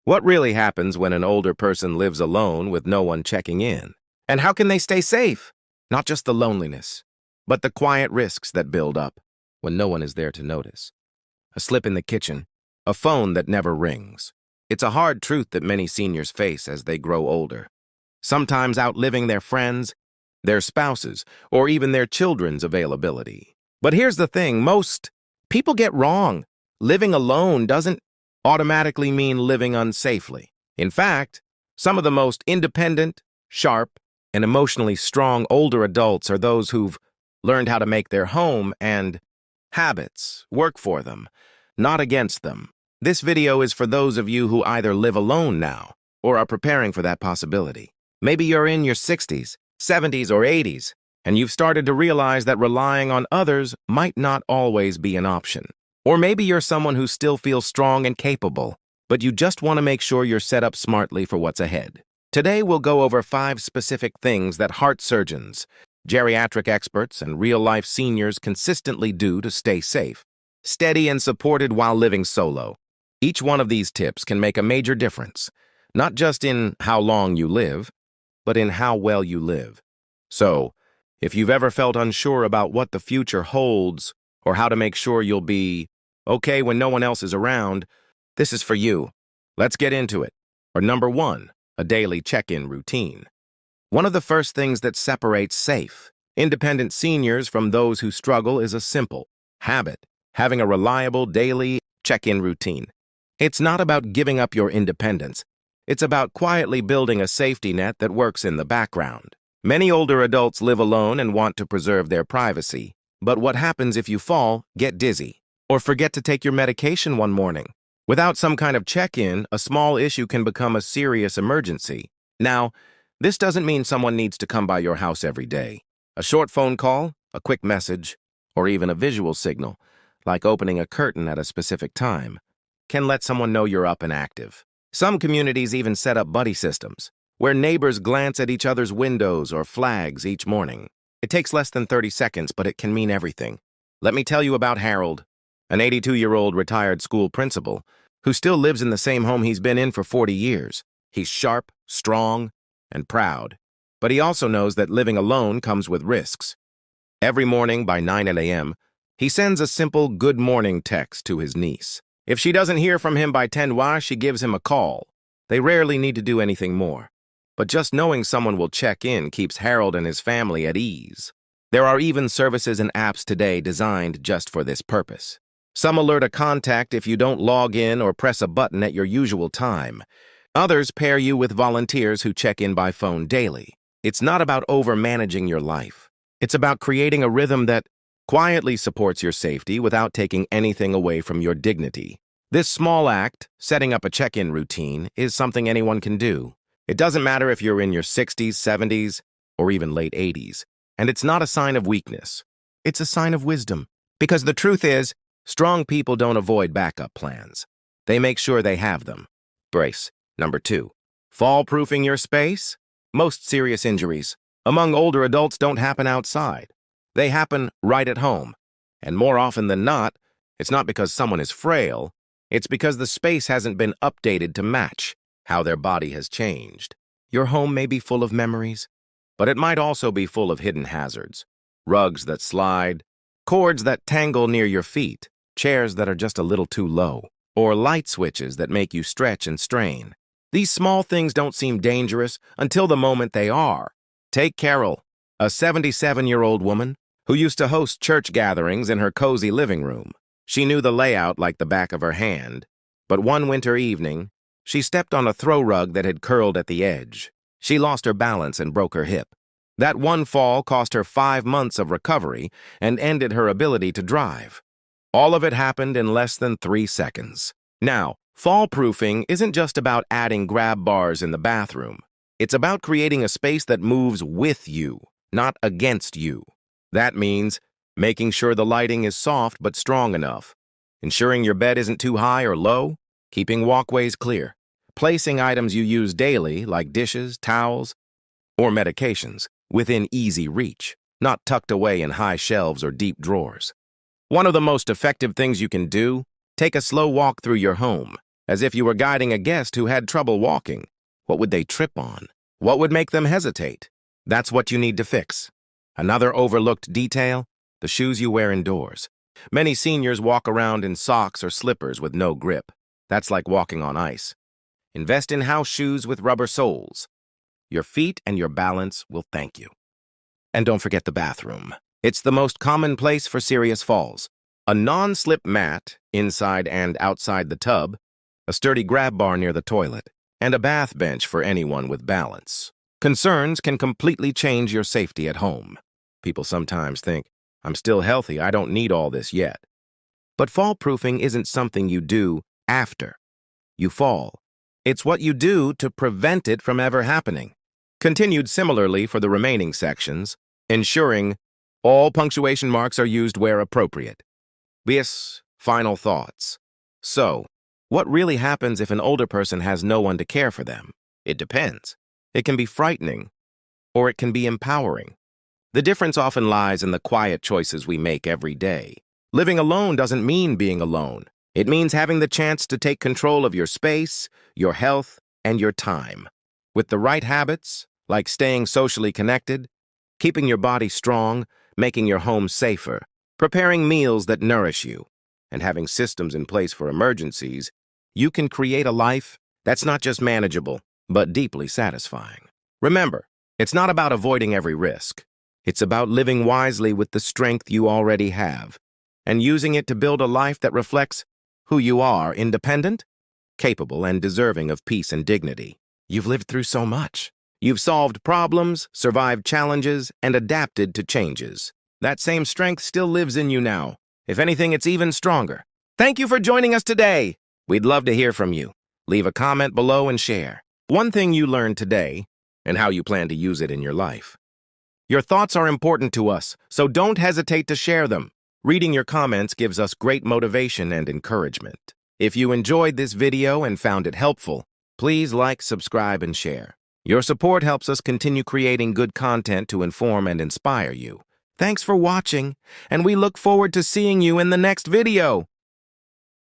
What really happens when an older person lives alone with no one checking in? And how can they stay safe? Not just the loneliness, but the quiet risks that build up when no one is there to notice. A slip in the kitchen, a phone that never rings. It's a hard truth that many seniors face as they grow older, sometimes outliving their friends, their spouses, or even their children's availability. But here's the thing, most people get wrong. Living alone doesn't automatically mean living unsafely. In fact, some of the most independent, sharp, and emotionally strong older adults are those who've learned how to make their home and habits work for them, not against them. This video is for those of you who either live alone now or are preparing for that possibility. Maybe you're in your 60s, 70s, or 80s, and you've started to realize that relying on others might not always be an option. Or maybe you're someone who still feels strong and capable, but you just want to make sure you're set up smartly for what's ahead. Today, we'll go over 5 specific things that heart surgeons, geriatric experts, and real-life seniors consistently do to stay safe, steady, and supported while living solo. Each one of these tips can make a major difference, not just in how long you live, but in how well you live. So, if you've ever felt unsure about what the future holds or how to make sure you'll be okay when no one else is around, this is for you. Let's get into it. Or number 1, a daily check-in routine. One of the first things that separates safe, independent seniors from those who struggle is a simple habit, having a reliable daily check-in routine. It's not about giving up your independence. It's about quietly building a safety net that works in the background. Many older adults live alone and want to preserve their privacy. But what happens if you fall, get dizzy, or forget to take your medication one morning? Without some kind of check-in, a small issue can become a serious emergency. Now, this doesn't mean someone needs to come by your house every day. A short phone call, a quick message, or even a visual signal, like opening a curtain at a specific time, can let someone know you're up and active. Some communities even set up buddy systems, where neighbors glance at each other's windows or flags each morning. It takes less than 30 seconds, but it can mean everything. Let me tell you about Harold, an 82-year-old retired school principal who still lives in the same home he's been in for 40 years. He's sharp, strong, and proud, but he also knows that living alone comes with risks. Every morning by 9 a.m., he sends a simple good morning text to his niece. If she doesn't hear from him by 10 p.m, she gives him a call. They rarely need to do anything more. But just knowing someone will check in keeps Harold and his family at ease. There are even services and apps today designed just for this purpose. Some alert a contact if you don't log in or press a button at your usual time. Others pair you with volunteers who check in by phone daily. It's not about over-managing your life. It's about creating a rhythm that quietly supports your safety without taking anything away from your dignity. This small act, setting up a check-in routine, is something anyone can do. It doesn't matter if you're in your 60s, 70s, or even late 80s. And it's not a sign of weakness. It's a sign of wisdom. Because the truth is, strong people don't avoid backup plans. They make sure they have them. Brace. Number 2. Fall-proofing your space? Most serious injuries among older adults don't happen outside. They happen right at home. And more often than not, it's not because someone is frail. It's because the space hasn't been updated to match how their body has changed. Your home may be full of memories, but it might also be full of hidden hazards. Rugs that slide, cords that tangle near your feet, chairs that are just a little too low, or light switches that make you stretch and strain. These small things don't seem dangerous until the moment they are. Take Carol, a 77-year-old woman who used to host church gatherings in her cozy living room. She knew the layout like the back of her hand, but one winter evening, she stepped on a throw rug that had curled at the edge. She lost her balance and broke her hip. That one fall cost her 5 months of recovery and ended her ability to drive. All of it happened in less than 3 seconds. Now, fall-proofing isn't just about adding grab bars in the bathroom. It's about creating a space that moves with you, not against you. That means making sure the lighting is soft but strong enough, ensuring your bed isn't too high or low, keeping walkways clear, placing items you use daily like dishes, towels, or medications within easy reach, not tucked away in high shelves or deep drawers. One of the most effective things you can do, take a slow walk through your home. as if you were guiding a guest who had trouble walking. What would they trip on? What would make them hesitate? That's what you need to fix. Another overlooked detail: the shoes you wear indoors. Many seniors walk around in socks or slippers with no grip. That's like walking on ice. Invest in house shoes with rubber soles. Your feet and your balance will thank you. And don't forget the bathroom. It's the most common place for serious falls. A non-slip mat inside and outside the tub, a sturdy grab bar near the toilet, and a bath bench for anyone with balance. Concerns can completely change your safety at home. People sometimes think, I'm still healthy, I don't need all this yet. But fall-proofing isn't something you do after you fall. It's what you do to prevent it from ever happening. Continued similarly for the remaining sections, ensuring all punctuation marks are used where appropriate. BS final thoughts. So, what really happens if an older person has no one to care for them? It depends. It can be frightening, or it can be empowering. The difference often lies in the quiet choices we make every day. Living alone doesn't mean being alone. It means having the chance to take control of your space, your health, and your time. With the right habits, like staying socially connected, keeping your body strong, making your home safer, preparing meals that nourish you, and having systems in place for emergencies, you can create a life that's not just manageable, but deeply satisfying. Remember, it's not about avoiding every risk. It's about living wisely with the strength you already have, and using it to build a life that reflects who you are: independent, capable, and deserving of peace and dignity. You've lived through so much. You've solved problems, survived challenges, and adapted to changes. That same strength still lives in you now. If anything, it's even stronger. Thank you for joining us today. We'd love to hear from you. Leave a comment below and share one thing you learned today and how you plan to use it in your life. Your thoughts are important to us, so don't hesitate to share them. Reading your comments gives us great motivation and encouragement. If you enjoyed this video and found it helpful, please like, subscribe, and share. Your support helps us continue creating good content to inform and inspire you. Thanks for watching, and we look forward to seeing you in the next video.